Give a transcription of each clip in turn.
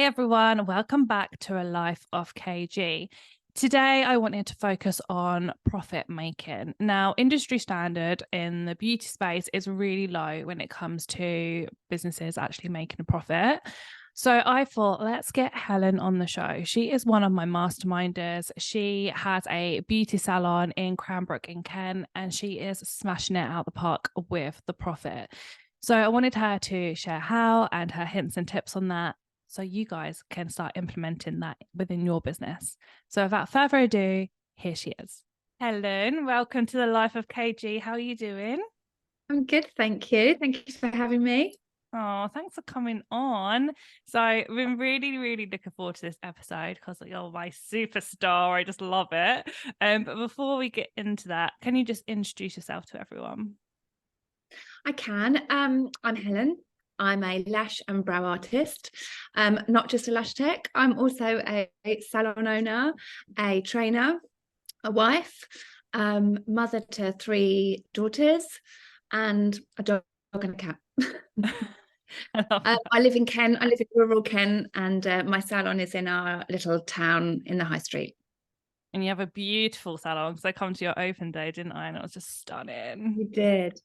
Hey everyone, welcome back to A Life of KG. Today I wanted to focus on profit making. Now, industry standard in the beauty space is really low when it comes to businesses actually making a profit. So I thought, let's get Helen on the show. She is one of my masterminders. She has a beauty salon in Cranbrook in Kent, and she is smashing it out the park with the profit. So I wanted her to share how and her hints and tips on that, so you guys can start implementing that within your business. So without further ado, here she is. Helen, welcome to the Life of KG. How are you doing? I'm good, thank you. Thank you for having me. Oh, thanks for coming on. So I've been really looking forward to this episode because you're my superstar. I just love it. But before we get into that, can you just introduce yourself to everyone? I can. I'm Helen. I'm a lash and brow artist, not just a lash tech. I'm also a salon owner, a trainer, a wife, mother to 3 daughters, and a dog and a cat. I live in Kent. I live in rural Kent, and my salon is in our little town in the high street. And you have a beautiful salon because I come to your open day, didn't I? And it was just stunning. You did.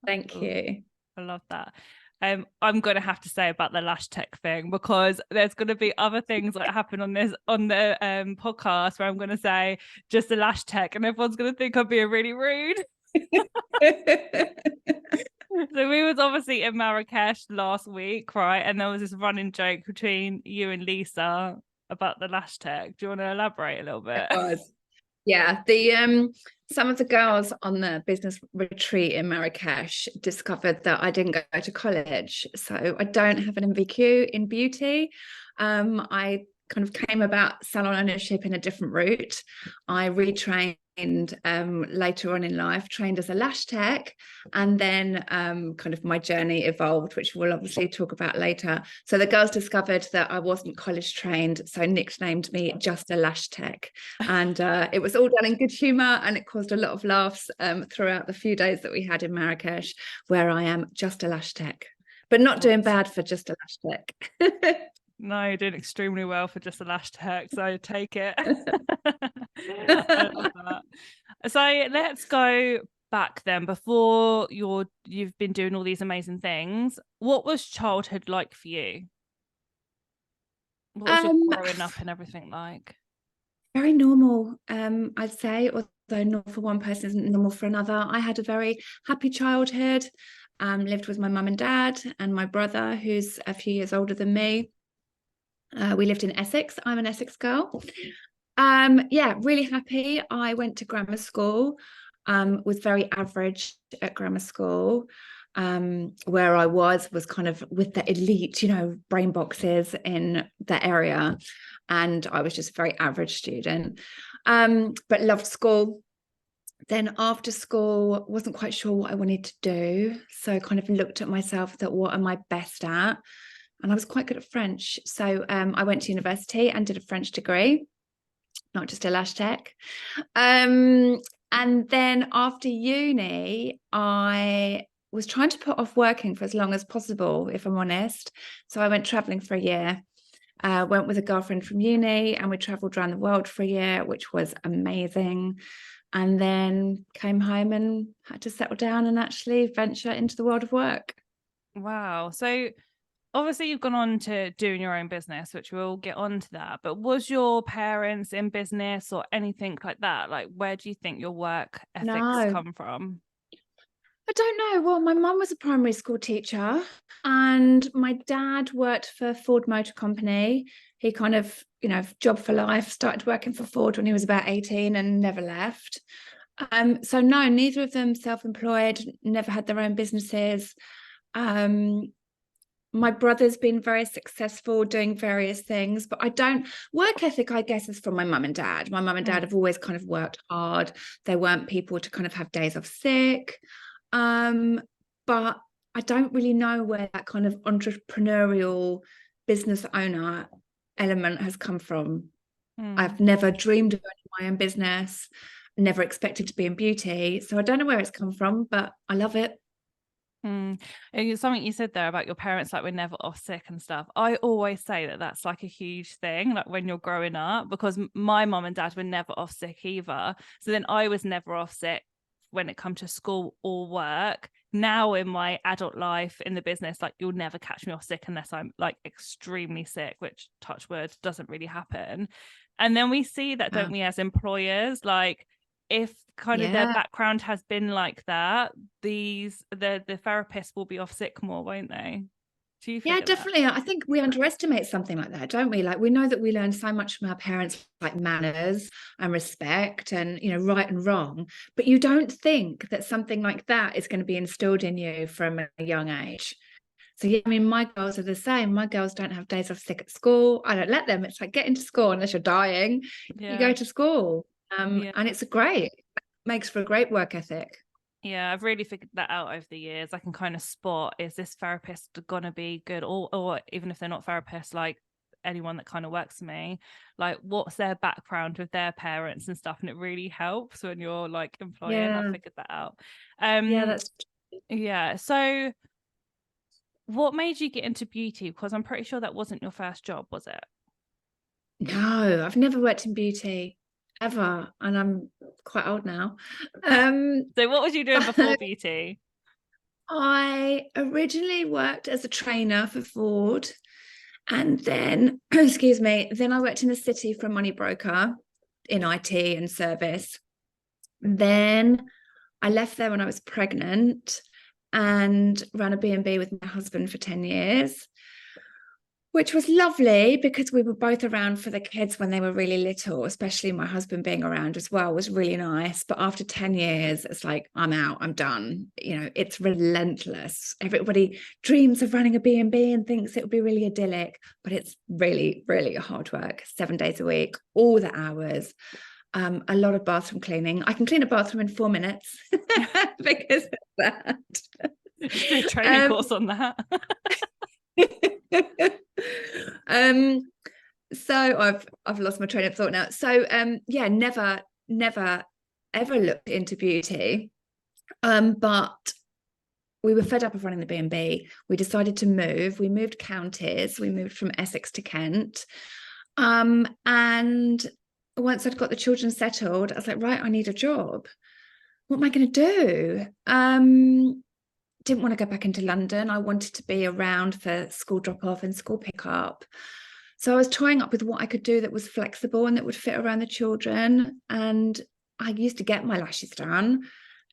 Thank you. I love that. I'm going to have to say about the lash tech thing, because there's going to be other things that happen on the podcast where I'm going to say just a lash tech, and everyone's going to think I'm being really rude. So we was obviously in Marrakesh last week, right? And there was this running joke between you and Lisa about the lash tech. Do you want to elaborate a little bit? It was. Yeah, the some of the girls on the business retreat in Marrakesh discovered that I didn't go to college, so I don't have an MVQ in beauty. I kind of came about salon ownership in a different route. I retrained later on in life, trained as a lash tech, and then kind of my journey evolved, which we'll obviously talk about later. So the girls discovered that I wasn't college trained, so nicknamed me just a lash tech, and it was all done in good humor, and it caused a lot of laughs throughout the few days that we had in Marrakesh, where I am just a lash tech, but not doing bad for just a lash tech. No, you're doing extremely well for just a lash tech, so take it. So let's go back then. Before you've been doing all these amazing things, what was childhood like for you? What was your growing up and everything like? Very normal, I'd say, although not for one person isn't normal for another. I had a very happy childhood, lived with my mum and dad and my brother, who's a few years older than me. We lived in Essex. I'm an Essex girl. Yeah, really happy. I went to grammar school, was very average at grammar school. Where I was kind of with the elite, brain boxes in the area. And I was just a very average student, but loved school. Then after school, wasn't quite sure what I wanted to do. So kind of looked at myself, thought, what am I best at? And I was quite good at French. So I went to university and did a French degree, not just a lash tech. And then after uni, I was trying to put off working for as long as possible, if I'm honest. So I went traveling for a year, went with a girlfriend from uni, and we traveled around the world for a year, which was amazing. And then came home and had to settle down and actually venture into the world of work. Wow. So obviously you've gone on to doing your own business, which we'll get on to that. But was your parents in business or anything like that? Like, where do you think your work ethics No, come from? I don't know. Well, my mum was a primary school teacher and my dad worked for Ford Motor Company. He kind of, job for life, started working for Ford when he was about 18 and never left. So no, neither of them self-employed, never had their own businesses. My brother's been very successful doing various things, but I don't work ethic, I guess, is from my mum and dad. My mum and dad have always kind of worked hard. They weren't people to kind of have days off sick. But I don't really know where that kind of entrepreneurial business owner element has come from. I've never dreamed of owning my own business, never expected to be in beauty. So I don't know where it's come from, but I love it. And it's something you said there about your parents, like, were never off sick and stuff. I always say that that's like a huge thing, like when you're growing up, because my mom and dad were never off sick either. So then I was never off sick when it come to school or work. Now in my adult life in the business, like, you'll never catch me off sick unless I'm like extremely sick, which, touch wood, doesn't really happen. And then we see that, don't Wow. we, as employers, like, if kind of their Yeah. background has been like that, the therapists will be off sick more, won't they? Do you Yeah, figure that? definitely. I think we underestimate something like that, don't we? Like we know that we learn so much from our parents, like manners and respect and, you know, right and wrong, but you don't think that something like that is going to be instilled in you from a young age. So yeah, I mean, my girls are the same. My girls don't have days off sick at school. I don't let them. It's like, get into school unless you're dying. You Yeah, go to school. yeah, And it's a great, makes for a great work ethic. yeah. I've really figured that out over the years. I can kind of spot, is this therapist gonna be good, or even if they're not therapists, like anyone that kind of works for me, like, what's their background with their parents and stuff, and it really helps when you're like employing. I've Yeah. figured that out. Yeah, um that's yeah, so what made you get into beauty? Because I'm pretty sure that wasn't your first job, was it? no, I've never worked in beauty ever, and I'm quite old now. Um, So what was you doing before beauty? I originally worked as a trainer for Ford, and then, excuse me, then I worked in the city for a money broker in IT and service. Then I left there when I was pregnant and ran a B&B with my husband for 10 years, which was lovely because we were both around for the kids when they were really little, especially my husband being around as well was really nice. But after 10 years, it's like, I'm out, I'm done. You know, it's relentless. Everybody dreams of running a B&B and thinks it would be really idyllic, but it's really, really hard work, 7 days a week, all the hours. A lot of bathroom cleaning. I can clean a bathroom in 4 minutes because of that. Just do a training Um, course on that. um, so I've lost my train of thought now. So yeah, never ever looked into beauty. But we were fed up of running the B&B. We decided to move. We moved counties. We moved from Essex to Kent. And once I'd got the children settled, I was like, right, I need a job. What am I going to do? Didn't want to go back into London. I wanted to be around for school drop off and school pick up. So I was toying up with what I could do that was flexible and that would fit around the children. And I used to get my lashes done,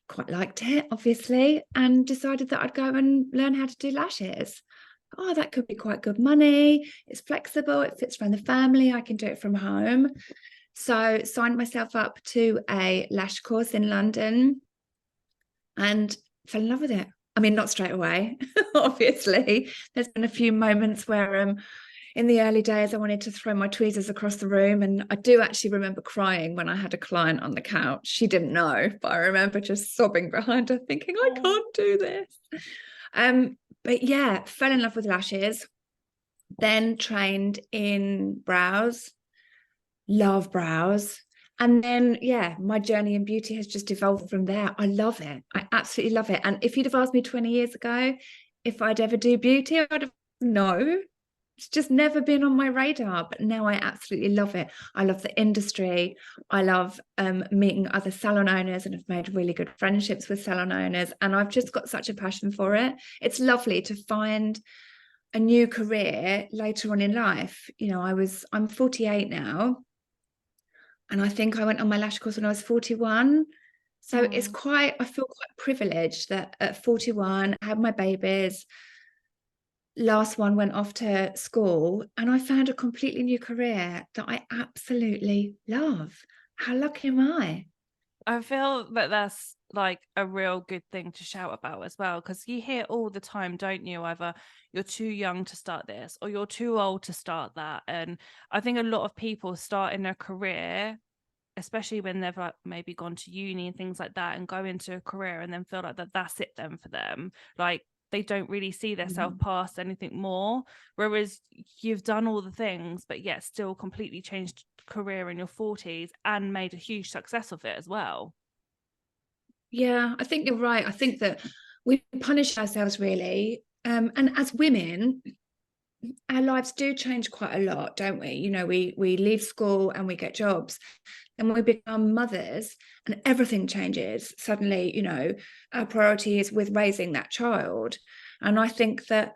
quite liked it, obviously, and decided that I'd go and learn how to do lashes. Oh, that could be quite good money. It's flexible, it fits around the family, I can do it from home. So signed myself up to a lash course in London and fell in love with it. I mean, not straight away, obviously. There's been a few moments where in the early days, I wanted to throw my tweezers across the room. And I do actually remember crying when I had a client on the couch. She didn't know, but I remember just sobbing behind her, thinking, I can't do this. But yeah, fell in love with lashes, then trained in brows, love brows. And then, yeah, my journey in beauty has just evolved from there. I love it. I absolutely love it. And if you'd have asked me 20 years ago if I'd ever do beauty, I'd have no. It's just never been on my radar, but now I absolutely love it. I love the industry. I love meeting other salon owners and have made really good friendships with salon owners. And I've just got such a passion for it. It's lovely to find a new career later on in life. You know, I'm 48 now, and I think I went on my lash course when I was 41. So it's Mm. quite, I feel quite privileged that at 41, I had my babies. Last one went off to school, and I found a completely new career that I absolutely love. How lucky am I? I feel that that's like a real good thing to shout about as well, because you hear all the time, don't you? Either you're too young to start this or you're too old to start that. And I think a lot of people start in their career, especially when they've like maybe gone to uni and things like that, and go into a career and then feel like that's it then for them. Like, they don't really see themselves past anything more. Whereas you've done all the things, but yet still completely changed career in your 40s and made a huge success of it as well. Yeah, I think you're right. I think that we punish ourselves really. And as women, our lives do change quite a lot, don't we? You know, we leave school and we get jobs, and we become mothers, and everything changes. Suddenly, you know, our priority is with raising that child. And I think that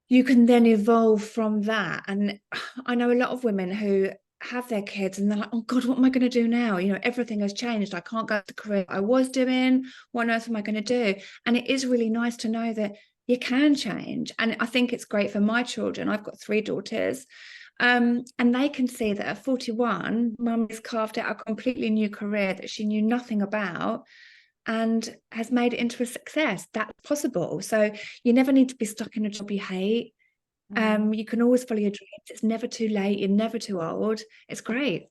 you can then evolve from that. And I know a lot of women who have their kids and they're like, oh God, what am I going to do now? You know, everything has changed. I can't go to the career I was doing. What on earth am I going to do? And it is really nice to know that you can change. And I think it's great for my children. I've got 3 daughters. And they can see that at 41, mum has carved out a completely new career that she knew nothing about and has made it into a success. That's possible. So you never need to be stuck in a job you hate. You can always follow your dreams. It's never too late. You're never too old. It's great.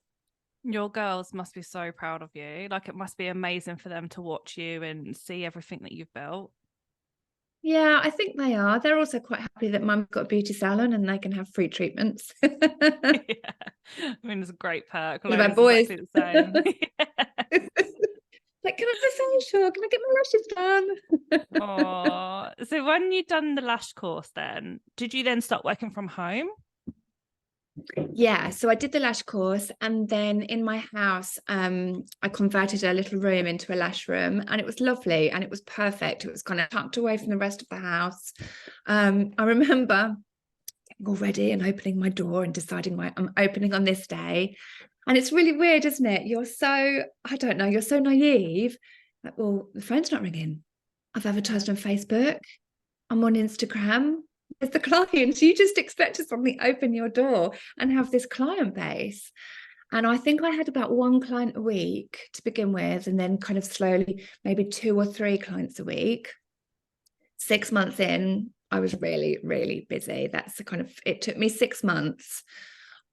Your girls must be so proud of you. Like, it must be amazing for them to watch you and see everything that you've built. Yeah, I think they are. They're also quite happy that mum's got a beauty salon and they can have free treatments. What Yeah. I mean, it's a great perk. about Mine's boys? exactly the same. Like, can I have a facial? Can I get my lashes done? Oh, so when you done the lash course, then did you then start working from home? Yeah, so I did the lash course, and then in my house, I converted a little room into a lash room, and it was lovely and it was perfect. It was kind of tucked away from the rest of the house. I remember getting all ready and opening my door and deciding I'm opening on this day. And it's really weird, isn't it? You're so, I don't know, you're so naive. Like, well, the phone's not ringing. I've Yeah. advertised on Facebook. I'm on Instagram with the clients. You just expect to suddenly open your door and have this client base. And I think I had about 1 client a week to begin with, and then kind of slowly, maybe 2 or 3 clients a week. 6 months in, I was really, really busy. That's the kind of, it took me 6 months.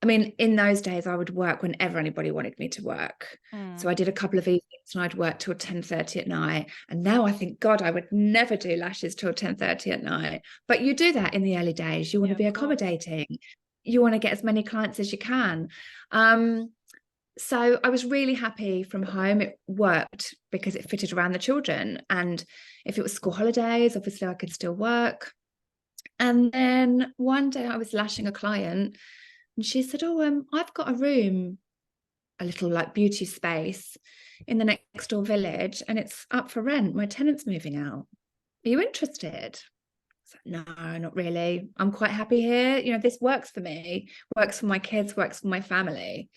I mean, in those days, I would work whenever anybody wanted me to work. So I did a couple of evenings and I'd work till 10:30 at night. And now I think, God, I would never do lashes till 10:30 at night. But you do that in the early days. You want Yeah, to be of course. accommodating. You want to get as many clients as you can. So I was really happy from home. It worked because it fitted around the children. And if it was school holidays, obviously I could still work. And then one day I was lashing a client and she said, oh, I've got a room, a little like beauty space in the next door village, and it's up for rent. My tenant's moving out. Are you interested? No, not really. I'm quite happy here. You know, this works for me, works for my kids, works for my family.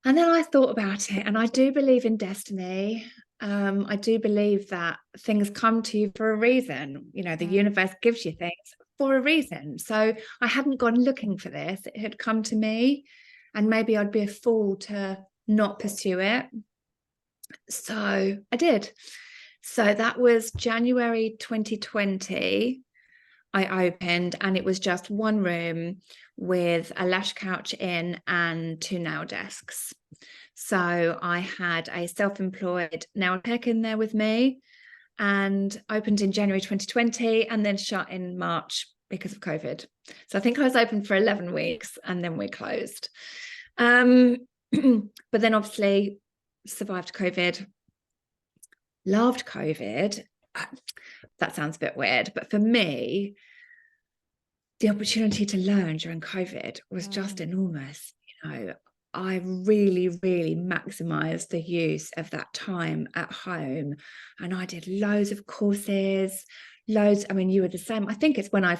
And then I thought about it, and I do believe in destiny. I do believe that things come to you for a reason. You know, the universe gives you things for a reason. So I hadn't gone looking for this, it had come to me, and maybe I'd be a fool to not pursue it. So I did. So that was January 2020. I opened, and it was just one room with a lash couch in and 2 nail desks. So I had a self-employed nail tech in there with me, and opened in January 2020 and then shut in March because of COVID. So I think I was open for 11 weeks and then we closed. But then obviously survived COVID, loved COVID. That sounds a bit weird, but for me, the opportunity to learn during COVID was just enormous. You know, I really, really maximized the use of that time at home. And I did loads of courses, loads. I mean, you were the same. I think it's when I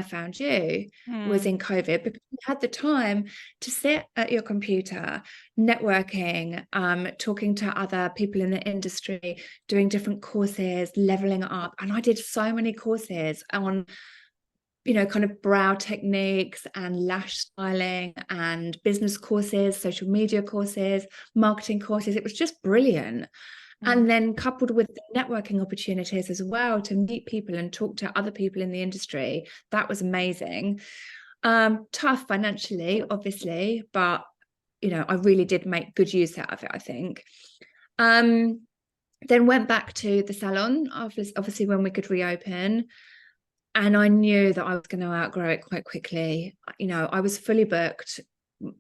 found you was in COVID, because you had the time to sit at your computer, networking, talking to other people in the industry, doing different courses, leveling up. And I did so many courses on, you know, kind of brow techniques and lash styling, and business courses, social media courses, marketing courses. It was just brilliant. And then coupled with the networking opportunities as well, to meet people and talk to other people in the industry, that was amazing. Tough financially, obviously, but you know, I really did make good use out of it, I think. Then went back to the salon, obviously when we could reopen. And I knew that I was going to outgrow it quite quickly. You know, I was fully booked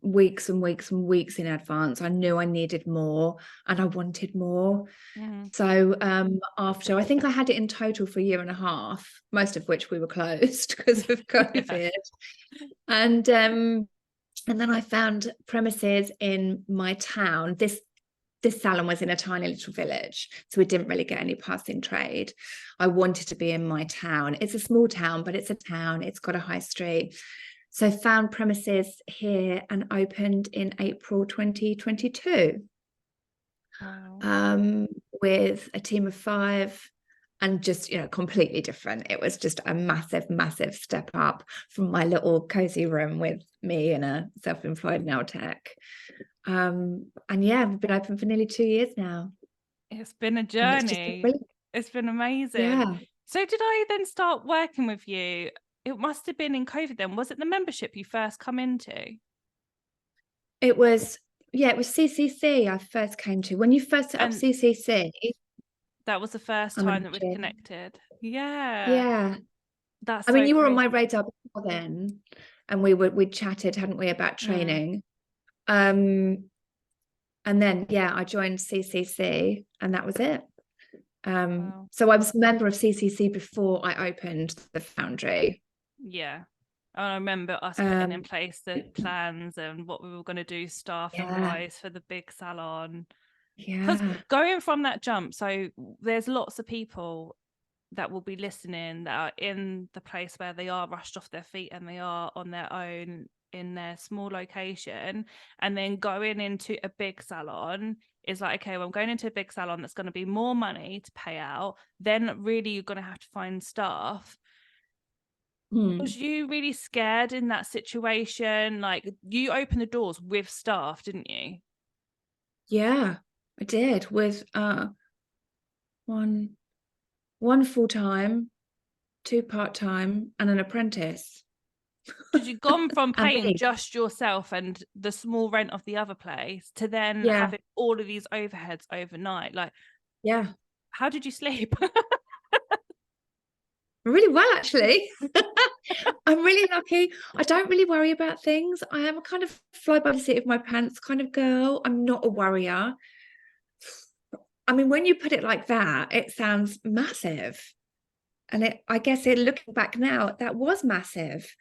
weeks and weeks and weeks in advance. I knew I needed more and I wanted more. Mm. So after, I think I had it in total for a year and a half, most of which we were closed because of Yeah. COVID. And then I found premises in my town. This salon was in a tiny little village, so we didn't really get any passing trade. I wanted to be in my town. It's a small town, but it's a town. It's got a high street. So found premises here and opened in April 2022, Wow. with a team of 5 and just, completely different. It was just a massive, massive step up from my little cozy room with me and a self-employed nail tech. And yeah, we've been open for nearly 2 years now. It's been a And it's just journey. brilliant. It's been amazing. Yeah. So did I then start working with you? It must have been in COVID then. Was it the membership you first come into? It was, yeah, it was CCC I first came to. When you first set up And CCC, that was the first I time that we'd mentioned, connected. Yeah. yeah. That's I mean, so you were on my crazy. radar before then, and we chatted, hadn't we, about Mm. training. Um, and then yeah, I joined CCC, and that was it. Wow. So I was a member of CCC before I opened the Foundry. Yeah. I remember us putting in Um, place the plans and what we were going to do staffing yeah, wise for the big salon. Because yeah. going from that jump, so there's lots of people that will be listening that are in the place where they are rushed off their feet and they are on their own in their small location, and then going into a big salon is like, okay, well, I'm going into a big salon that's going to be more money to pay out, then really you're going to have to find staff. Hmm. Was you really scared in that situation? Like, you opened the doors with staff, didn't you? Yeah, I did with one full-time, 2 part-time, and an apprentice. Because you've gone from And paying me. just yourself and the small rent of the other place to then Yeah, having all of these overheads overnight. Like, yeah. how did you sleep? Really well, actually. I'm really lucky. I don't really worry about things. I am a kind of fly by the seat of my pants kind of girl. I'm not a worrier. I mean, when you put it like that, it sounds massive. And I guess looking back now, that was massive.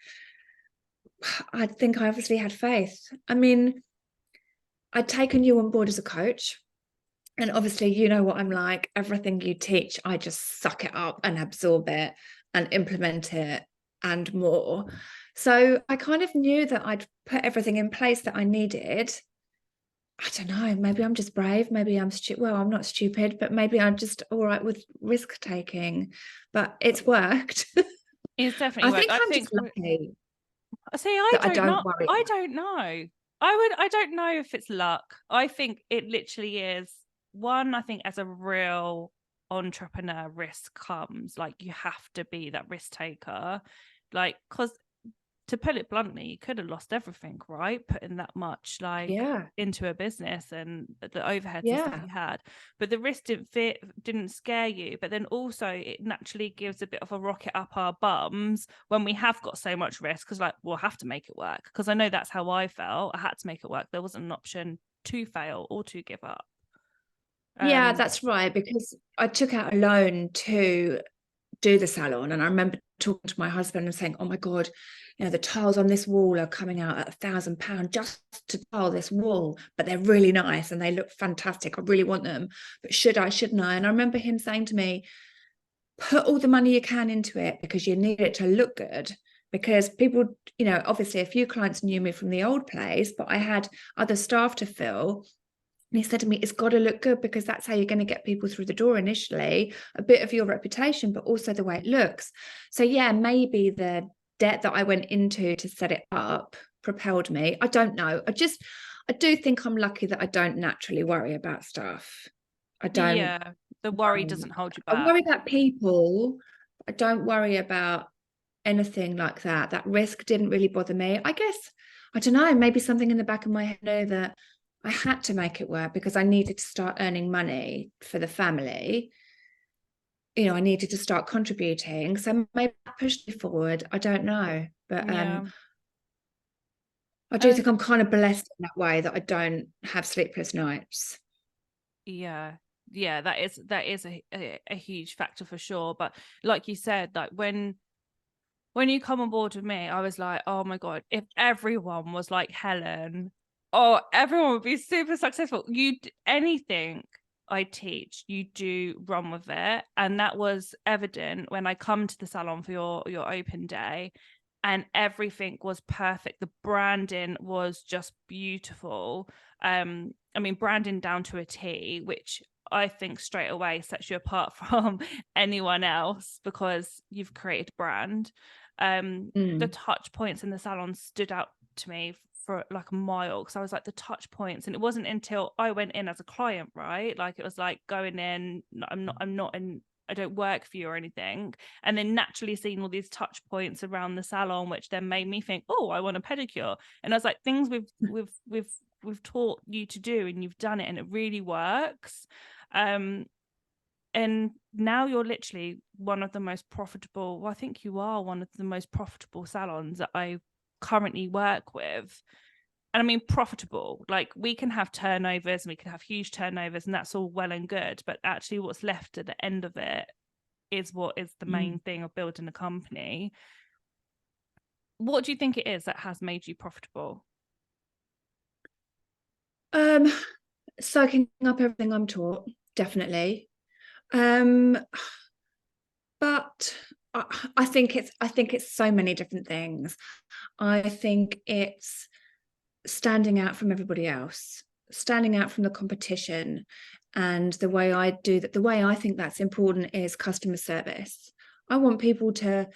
I think I obviously had faith. I mean, I'd taken you on board as a coach. And obviously, you know what I'm like. Everything you teach, I just suck it up and absorb it and implement it and more. So I kind of knew that I'd put everything in place that I needed. I don't know. Maybe I'm just brave. Maybe I'm stupid. Well, I'm not stupid, but maybe I'm just all right with risk taking. But it's worked. It's definitely I work. think I I'm think just lucky see, I that I don't know. don't worry. I don't know. I don't know if it's luck. I think it literally is one, I think as a real entrepreneur, risk comes. Like, you have to be that risk taker. Like, because to put it bluntly, you could have lost everything, right? Putting that much like Yeah. into a business and the overheads and stuff Yeah. you had. But the risk didn't scare you. But then also it naturally gives a bit of a rocket up our bums when we have got so much risk, because like, we'll have to make it work. Because I know that's how I felt. I had to make it work. There wasn't an option to fail or to give up. Yeah, Um, that's right. Because I took out a loan to do the salon, and I remember talking to my husband and saying, oh my God, the tiles on this wall are coming out at £1,000 just to tile this wall, but they're really nice and they look fantastic. I really want them, but shouldn't I? And I remember him saying to me, put all the money you can into it because you need it to look good. Because people, obviously a few clients knew me from the old place, but I had other staff to fill. And he said to me, it's got to look good because that's how you're going to get people through the door initially, a bit of your reputation, but also the way it looks. So yeah, maybe the debt that I went into to set it up propelled me. I don't know. I do think I'm lucky that I don't naturally worry about stuff. I don't. yeah, the worry doesn't hold you I back. worry about people. I don't worry about anything like that. That risk didn't really bother me. I guess, I don't know, maybe something in the back of my head knew that I had to make it work because I needed to start earning money for the family. I needed to start contributing. So maybe that pushed me forward. I don't know. But Yeah. I do think And I'm kind of blessed in that way that I don't have sleepless nights. yeah, yeah, that is a huge factor for sure. But like you said, like when you come on board with me, I was like, oh my God, if everyone was like Helen, oh, everyone would be super successful. Anything I teach, you do run with it. And that was evident when I come to the salon for your open day, and everything was perfect. The branding was just beautiful. I mean, branding down to a T, which I think straight away sets you apart from anyone else because you've created brand. The touch points in the salon stood out to me for like a mile, because I was like, the touch points, and it wasn't until I went in as a client, right? Like it was like going in, I'm not in, I don't work for you or anything, and then naturally seeing all these touch points around the salon, which then made me think, oh, I want a pedicure. And I was like, things we've taught you to do, and you've done it, and it really works. And now you're literally one of the most profitable, well, I think you are one of the most profitable salons that I currently work with. And I mean profitable, like we can have turnovers and we can have huge turnovers, and that's all well and good, but actually what's left at the end of it is what is the main thing of building a company. What do you think it is that has made you profitable? Soaking up everything I'm taught, definitely. Um, but I think it's so many different things. I think it's standing out from everybody else, standing out from the competition. And the way I do that, the way I think that's important is customer service. I want people to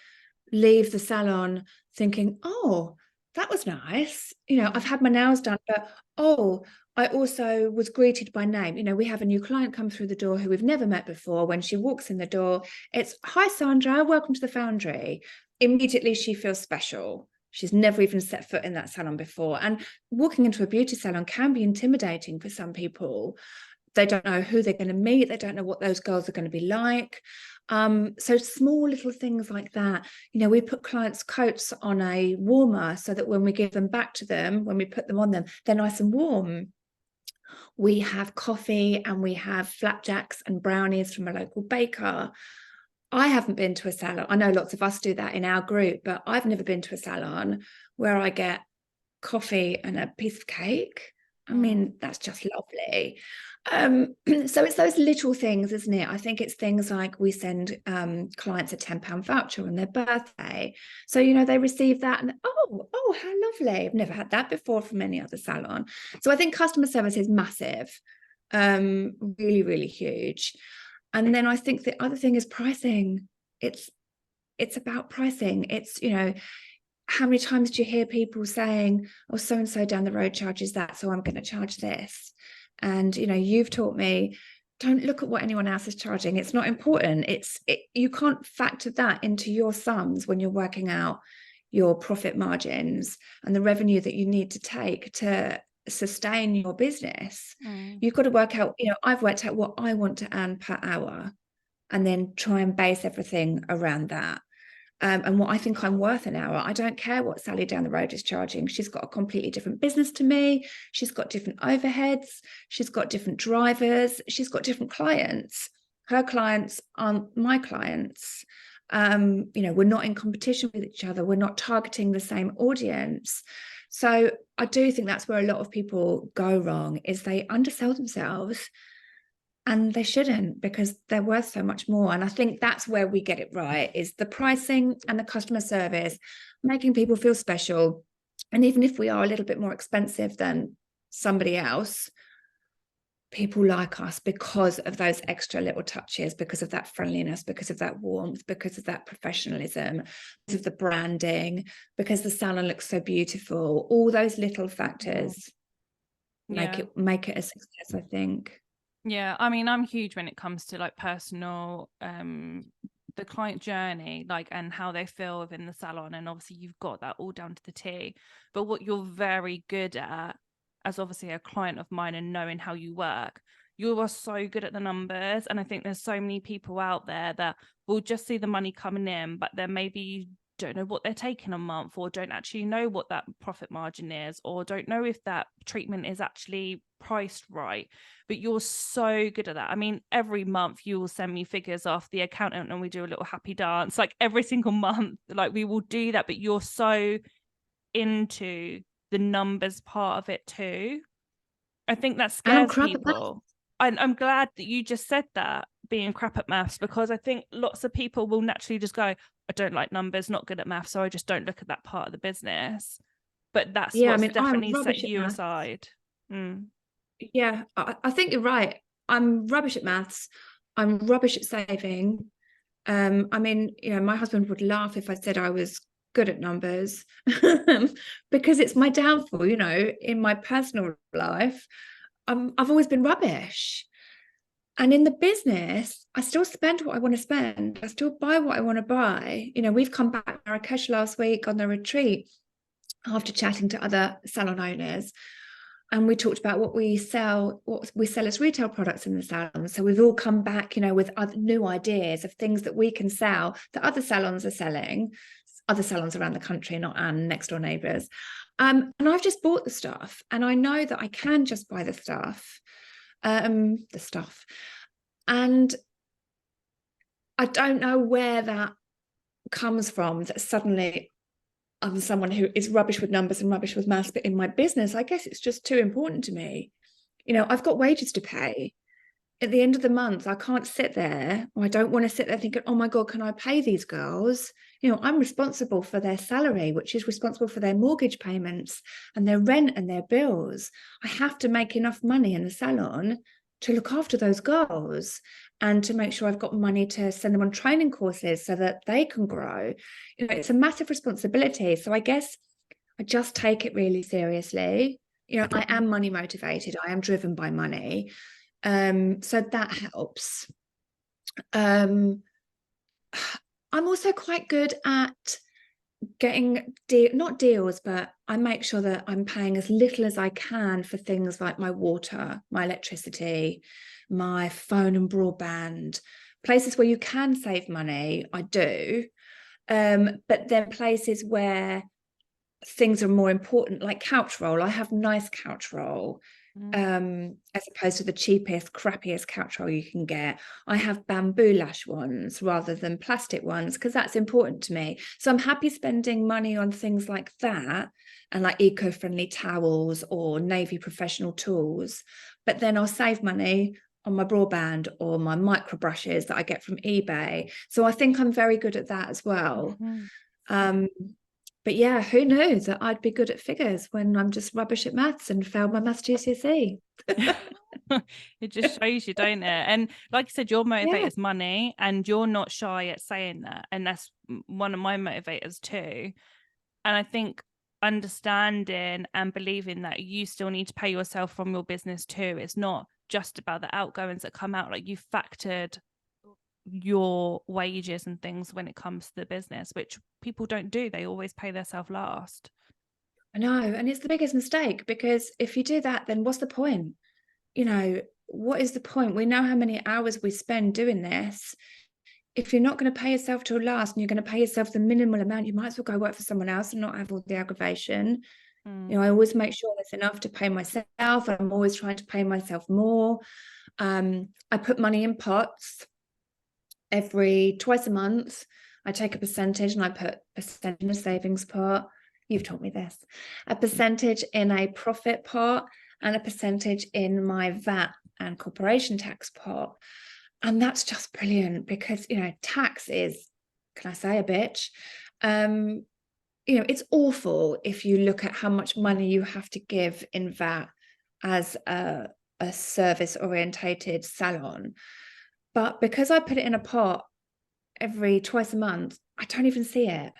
leave the salon thinking, oh, that was nice. I've had my nails done, but oh, I also was greeted by name. We have a new client come through the door who we've never met before. When she walks in the door, it's, hi, Sandra, welcome to the Foundry. Immediately, she feels special. She's never even set foot in that salon before. And walking into a beauty salon can be intimidating for some people. They don't know who they're going to meet. They don't know what those girls are going to be like. So small little things like that. We put clients' coats on a warmer so that when we give them back to them, when we put them on them, they're nice and warm. We have coffee and we have flapjacks and brownies from a local baker. I haven't been to a salon. I know lots of us do that in our group, but I've never been to a salon where I get coffee and a piece of cake. I mean, that's just lovely. So it's those little things, isn't it? I think it's things like we send clients a £10 voucher on their birthday. So, they receive that and, oh, how lovely. I've never had that before from any other salon. So I think customer service is massive, really, really huge. And then I think the other thing is pricing. It's about pricing. It's, how many times do you hear people saying, oh, so-and-so down the road charges that, so I'm going to charge this? And, you've taught me, don't look at what anyone else is charging. It's not important. You can't factor that into your sums when you're working out your profit margins and the revenue that you need to take to sustain your business. You've got to work out, I've worked out what I want to earn per hour and then try and base everything around that. And what I think I'm worth an hour. I don't care what Sally down the road is charging. She's got a completely different business to me. She's got different overheads. She's got different drivers. She's got different clients. Her clients aren't my clients. We're not in competition with each other. We're not targeting the same audience. So I do think that's where a lot of people go wrong, is they undersell themselves. And they shouldn't, because they're worth so much more. And I think that's where we get it right, is the pricing and the customer service, making people feel special. And even if we are a little bit more expensive than somebody else, people like us because of those extra little touches, because of that friendliness, because of that warmth, because of that professionalism, because of the branding, because the salon looks so beautiful. All those little factors make it a success, I think. Yeah, I mean, I'm huge when it comes to like personal, the client journey, like, and how they feel within the salon. And obviously you've got that all down to the T. But what you're very good at, as obviously a client of mine and knowing how you work, you are so good at the numbers. And I think there's so many people out there that will just see the money coming in, but then maybe don't know what they're taking a month, or don't actually know what that profit margin is, or don't know if that treatment is actually priced right. But you're so good at that. I mean, every month you will send me figures off the accountant and we do a little happy dance, like every single month, like we will do that. But you're so into the numbers part of it too. I think that And I'm scares crap at that. people. I'm glad that you just said that, being crap at maths, because I think lots of people will naturally just go, I don't like numbers, not good at maths, so I just don't look at that part of the business. But that's Yeah, I what's mean, I'm definitely set rubbish at you maths. aside. Mm. Yeah, I think you're right. I'm rubbish at maths. I'm rubbish at saving. I mean, my husband would laugh if I said I was good at numbers because it's my downfall, in my personal life. I've always been rubbish. And in the business, I still spend what I want to spend. I still buy what I want to buy. We've come back to Marrakesh last week on the retreat after chatting to other salon owners. And we talked about what we sell as retail products in the salon. So we've all come back, with other new ideas of things that we can sell that other salons are selling, other salons around the country, not our next door neighbours. And I've just bought the stuff, and I know that I can just buy the stuff. And I don't know where that comes from, that suddenly I'm someone who is rubbish with numbers and rubbish with maths, but in my business, I guess it's just too important to me. I've got wages to pay. At the end of the month, I can't sit there, or I don't want to sit there thinking, oh my God, can I pay these girls? I'm responsible for their salary, which is responsible for their mortgage payments and their rent and their bills. I have to make enough money in the salon to look after those girls and to make sure I've got money to send them on training courses so that they can grow. It's a massive responsibility. So I guess I just take it really seriously. I am money motivated. I am driven by money. So that helps. I'm also quite good at getting not deals, but I make sure that I'm paying as little as I can for things like my water, my electricity, my phone and broadband. Places where you can save money, I do. But then places where things are more important, like couch roll. I have nice couch roll. As opposed to the cheapest, crappiest couch roll you can get. I have bamboo lash ones rather than plastic ones because that's important to me. So I'm happy spending money on things like that, and like eco-friendly towels or Navy professional tools. But then I'll save money on my broadband or my micro brushes that I get from eBay. So I think I'm very good at that as well. But yeah, who knew that I'd be good at figures when I'm just rubbish at maths and failed my maths GCSE. It just shows you, don't it? And like you said, your motivator is Yeah. money, and you're not shy at saying that. And that's one of my motivators too. And I think understanding and believing that you still need to pay yourself from your business too. It's not just about the outgoings that come out. Like, you factored your wages and things when it comes to the business, which people don't do. They always pay themselves last. I know. And it's the biggest mistake, because if you do that, then what's the point? What is the point? We know how many hours we spend doing this. If you're not going to pay yourself till last and you're going to pay yourself the minimal amount, you might as well go work for someone else and not have all the aggravation. I always make sure there's enough to pay myself. I'm always trying to pay myself more. I put money in pots twice a month. I take a percentage and I put a percentage in a savings pot. You've taught me this. A percentage in a profit pot and a percentage in my VAT and corporation tax pot. And that's just brilliant because, tax is, can I say, a bitch? It's awful if you look at how much money you have to give in VAT as a service orientated salon. But because I put it in a pot twice a month, I don't even see it.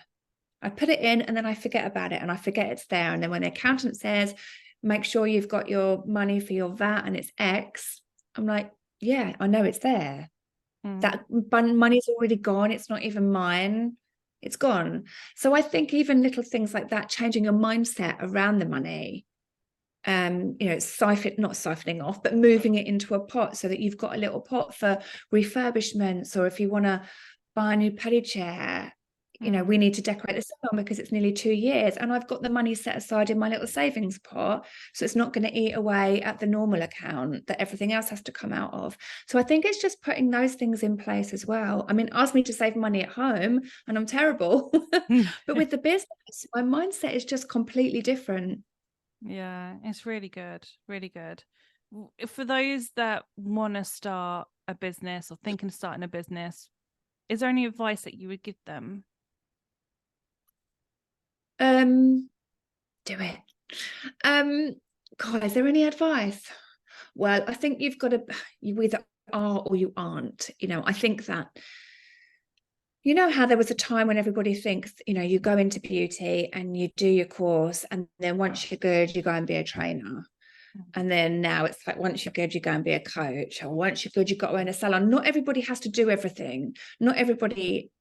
I put it in and then I forget about it and I forget it's there. And then when the accountant says, make sure you've got your money for your VAT and it's X, I'm like, yeah, I know it's there. That money's already gone. It's not even mine. It's gone. So I think even little things like that, changing your mindset around the money, not siphoning off, but moving it into a pot so that you've got a little pot for refurbishments, or if you want to buy a new paddy chair, we need to decorate the salon because it's nearly 2 years, and I've got the money set aside in my little savings pot, so it's not going to eat away at the normal account that everything else has to come out of. So I think it's just putting those things in place as well. I mean, ask me to save money at home and I'm terrible, but with the business, my mindset is just completely different. Yeah, it's really good, really good. For those that want to start a business or thinking of starting a business, is there any advice that you would give them? Do it. God, is there any advice? Well, I think you either are or you aren't. I think that, how there was a time when everybody thinks, you go into beauty and you do your course, and then once you're good, you go and be a trainer. And then now it's like, once you're good, you go and be a coach, or once you're good, you've got to own a salon. Not everybody has to do everything. Not everybody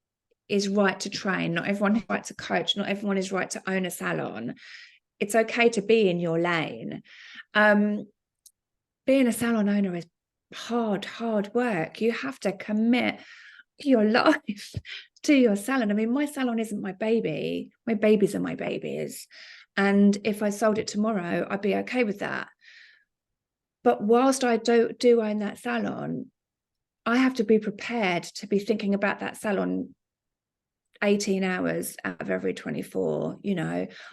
is right to train. Not everyone is right to coach. Not everyone is right to own a salon. It's okay to be in your lane. Being a salon owner is hard work. You have to commit your life to your salon. I mean, my salon isn't my baby. My babies are my babies. And if I sold it tomorrow, I'd be okay with that. But whilst I do own that salon, I have to be prepared to be thinking about that salon 18 hours out of every 24.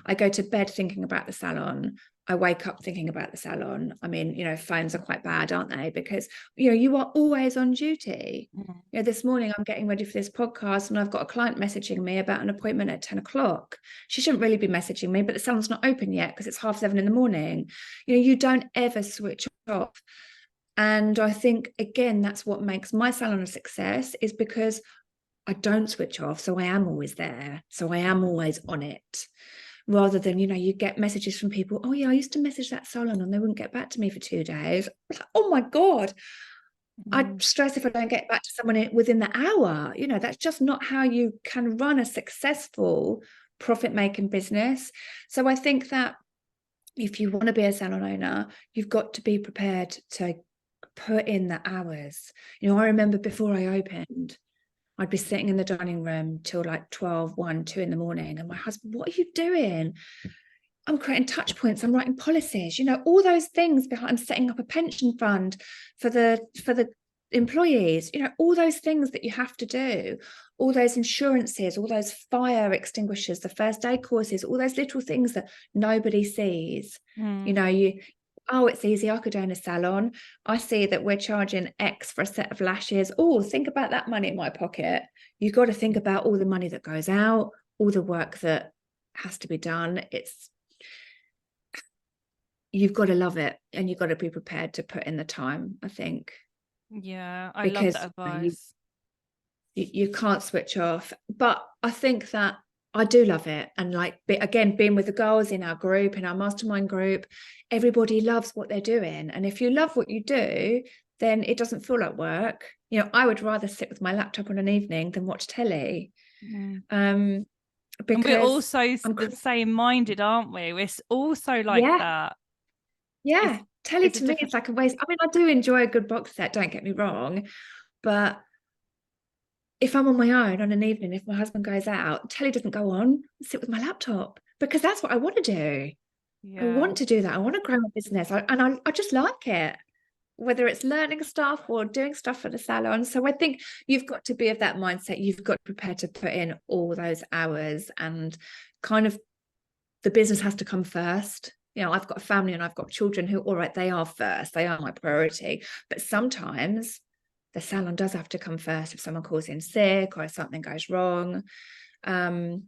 I go to bed thinking about the salon. I wake up thinking about the salon. I mean, phones are quite bad, aren't they? Because, you are always on duty. This morning I'm getting ready for this podcast and I've got a client messaging me about an appointment at 10 o'clock. She shouldn't really be messaging me, but the salon's not open yet because it's 7:30 in the morning. You don't ever switch off. And I think, again, that's what makes my salon a success, is because I don't switch off. So I am always there. So I am always on it. Rather than, you get messages from people, oh yeah, I used to message that salon and they wouldn't get back to me for 2 days. Like, oh my God. I'd stress if I don't get back to someone within the hour. That's just not how you can run a successful profit-making business. So I think that if you want to be a salon owner, you've got to be prepared to put in the hours. I remember before I opened, I'd be sitting in the dining room till like 12, 1, 2 in the morning. And my husband, what are you doing? I'm creating touch points. I'm writing policies, all those things behind. I'm setting up a pension fund for the employees, all those things that you have to do, all those insurances, all those fire extinguishers, the first aid courses, all those little things that nobody sees. Oh, it's easy. I could own a salon. I see that we're charging X for a set of lashes. Oh, think about that money in my pocket. You've got to think about all the money that goes out, all the work that has to be done. You've got to love it, and you've got to be prepared to put in the time, I think. Yeah, I love that advice. You can't switch off. But I think that I do love it. And again, being with the girls in our group, in our mastermind group, everybody loves what they're doing. And if you love what you do, then it doesn't feel like work. I would rather sit with my laptop on an evening than watch telly. Because and we're also the same minded, aren't we? We're also like that. Yeah. Telly to me, it's like a waste. I mean, I do enjoy a good box set, don't get me wrong. But if I'm on my own on an evening, if my husband goes out, telly doesn't go on, I sit with my laptop, because that's what I want to do. I want to do that. I want to grow my business. I just like it, whether it's learning stuff or doing stuff for the salon. So I think you've got to be of that mindset. You've got to prepare to put in all those hours, and kind of the business has to come first. I've got a family and I've got children who, all right, they are first. They are my priority. But sometimes the salon does have to come first if someone calls in sick or if something goes wrong. And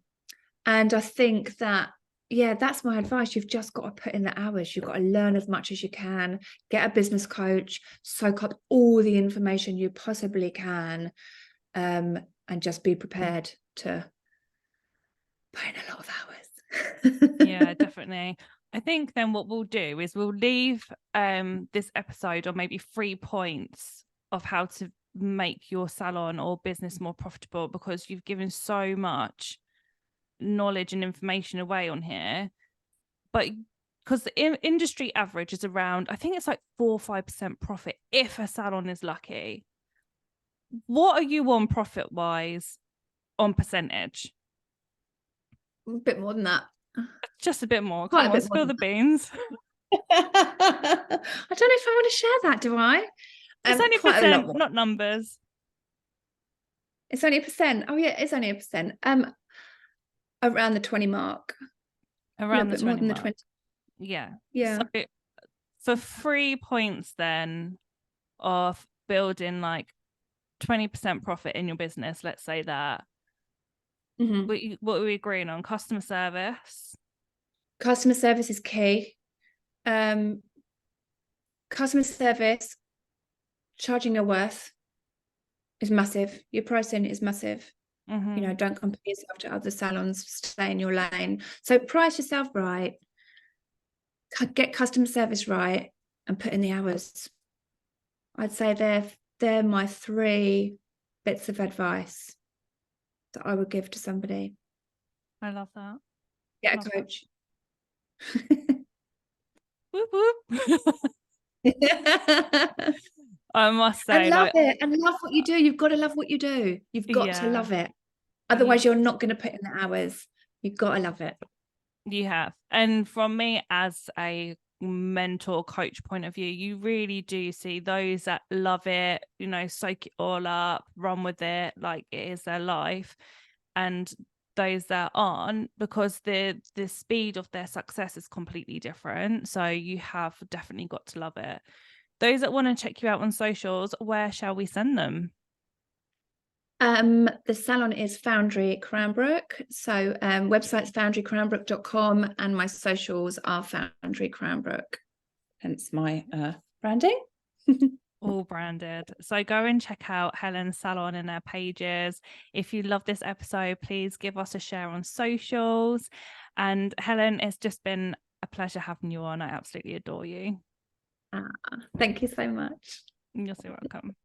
I think that, that's my advice. You've just got to put in the hours. You've got to learn as much as you can, get a business coach, soak up all the information you possibly can, and just be prepared to put in a lot of hours. Yeah, definitely. I think then what we'll do is we'll leave this episode on maybe 3 points of how to make your salon or business more profitable, because you've given so much knowledge and information away on here. But because the industry average is around, I think it's like 4 or 5% profit if a salon is lucky. What are you on profit wise on percentage? A bit more than that. Just a bit more. Quite Come a on, bit more spill than the beans. that. I don't know if I want to share that, do I? It's only Quite a lot percent, more. not numbers. It's only a percent. Oh yeah, it's only a percent. Around the 20 mark. A little Around the bit more 20 than the mark. 20. Yeah. Yeah. So for 3 points then of building like 20% profit in your business, let's say that, what are we agreeing on? Customer service. Customer service is key. Customer service, charging your worth is massive. Your pricing is massive. You know, don't compare yourself to other salons, stay in your lane. So price yourself right, get customer service right, and put in the hours. I'd say they're my 3 bits of advice that I would give to somebody. I love that. Get Love a coach. Whoop, whoop. I must And say, love like, it, and love what you do. You've got to love what you do. You've got to yeah, love it. you Otherwise, you're not going to put in the hours. You've got to love it. you have. And from me as a mentor coach point of view, you really do see those that love it, you know, soak it all up, run with it like it is their life, and those that aren't, because the speed of their success is completely different. So you have definitely got to love it. Those that want to check you out on socials, where shall we send them? The salon is Foundry Cranbrook. So website's foundrycranbrook.com and my socials are Foundry Cranbrook. Hence my branding. All branded. So go and check out Helen's salon and their pages. If you love this episode, please give us a share on socials. And Helen, it's just been a pleasure having you on. I absolutely adore you. Thank you so much. You're so welcome.